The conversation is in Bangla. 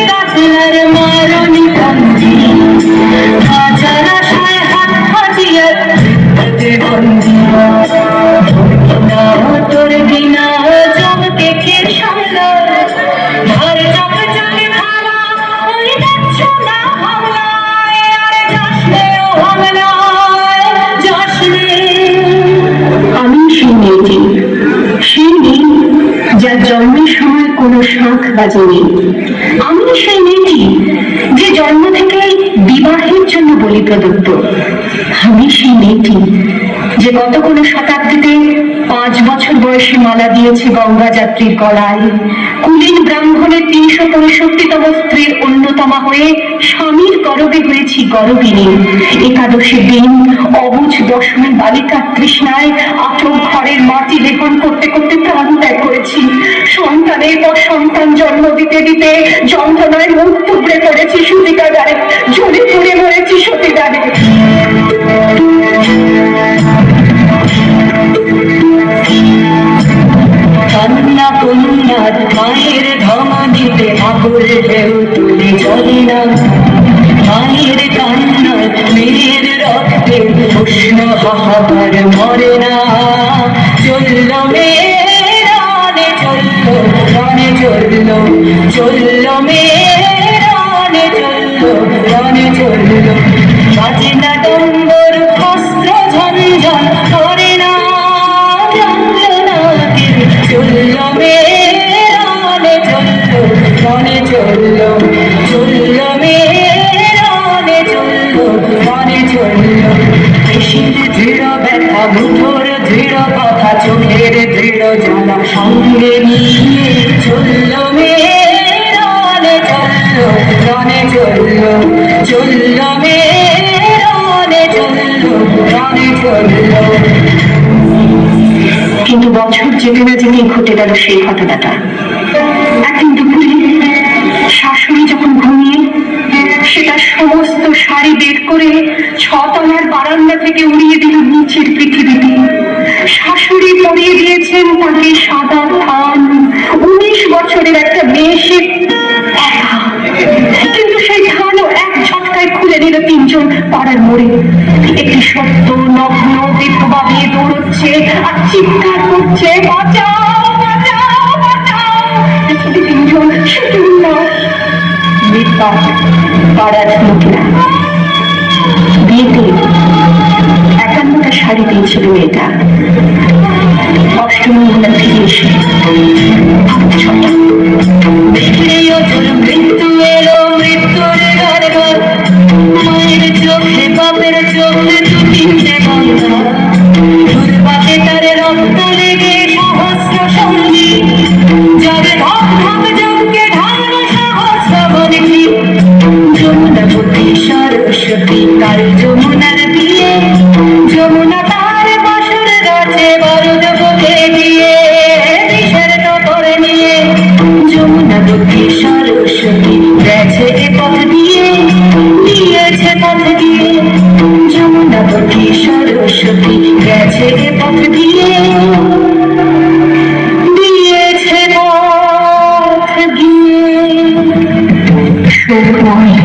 কাতলার মারণি কঞ্জি হাজার আশায় হাত হাজিয়ার বন্দি তোর বিনা জমকে কে সামলা ঘর চক চকে ভালা ওই যাচ্ছ না হামলায় আর যাসনে ও হামলায় যাসনে। আমি সেই মেয়েটি, সেই মেয়ে যার জন্মের সময় কোনো শাঁখ বাজেনি। আমি সেই মেয়েটি যে জন্ম থেকেই বিবাহের জন্য বলি প্রদত্ত। আমি সেই মেয়েটি যে গত কোনো শতাব্দীতে 5 বছর বয়সে মালা দিয়েছে গঙ্গা যাত্রীর গলায়, কুলীন ব্রাহ্মণের 365তম স্ত্রীর অন্যতমা হয়ে স্বামীর গরবে হয়েছি গরবিনী। একাদশীর দিন অবুঝ দশমী বালিকার তৃষ্ণায় আটক ঘরের মাটি লেপন করতে করতে প্রাণ ত্যাগ করেছি। সন্তানের পর সন্তান জন্ম দিতে দিতে যন্ত্রণায় মুখ টুকরে পড়েছি সূতিকাগারে, জ্বলে পুড়ে মরেছি সতীদারে। কন্যা কন্যার মায়ের ধমনীতে আকুল ঢেউ তুলে চলে না, মায়ের কান্নার মেয়ের রক্তে উষ্ণ হাহাকার মরে না। চলল মেয়ের রানে চলল রানে চলল, চলল মেয়ের রানে চলল রানে চলল। বাজে না ডম্বর অস্ত্র ঝঞ্ঝন করে না চলল মেয়ের রানে চলল রানে চলল, চলল মেয়ের রানে চলল রানে চলল। পেশির দৃঢ় ব্যথা মুঠোর দৃঢ় কথা চোখের দৃঢ় জ্বালা সঙ্গে নিয়ে চলল মেয়ের রানে চলল রানে চলল, চলল মেয়ের রানে চলল রানে চলল। কিন্তু বছর যেতে না যেতেই ঘটে গেল সেই ঘটনাটা। একদিন দুপুরে শাশুড়ি যখন ঘুমিয়ে সেটা সমস্ত শাড়ি বের করে 6 তলার বারান্দা থেকে উড়িয়ে দিল নিচের পৃথিবীতে। শাশুড়ি পরিয়ে দিয়েছেন তাকে সাদা থান। 19 বছরের একটা মেয়ে সে একা, কিন্তু সেই থানও এক ঝটকায় খুলে নিল 3 জন পাড়ার মোড়ে। একটি সত্য নগ্ন বিধবা মেয়ে দৌড়চ্ছে আর চিৎকার করছে, বাঁচাও বাঁচাও বাঁচাও। 3 জন শুধু পাড়ার লোকেরা। বিয়েতে 51টা শাড়ি দিয়েছিল মেয়েটা। অষ্টমী মহিলা ফিরে এসে মৃত্যু এলো মৃত্যুর ঘর ঘর, মায়ের চোখে বাপের চোখে 2-3টে গঙ্গা। দুর্বাতে তার রক্ত লেগে সহস্র সঙ্গী, যাবে ধপ ধপ জমকে ঢালবে সহস্রবর্গী। যমুনাবতী সরস্বতী কাল যমুনার বিয়ে, যমুনা তার বাসর গাছে বারুদ বুকে দিয়ে বিষের টপর নিয়ে। যমুনাবতী সরস্বতী গেছে এ পথ দিয়ে, দিয়েছে পথ দিয়ে। যমুনাবতী সরস্বতী গেছে এ পথ দিয়ে, দিয়েছে পথ দিয়ে। শোক নয়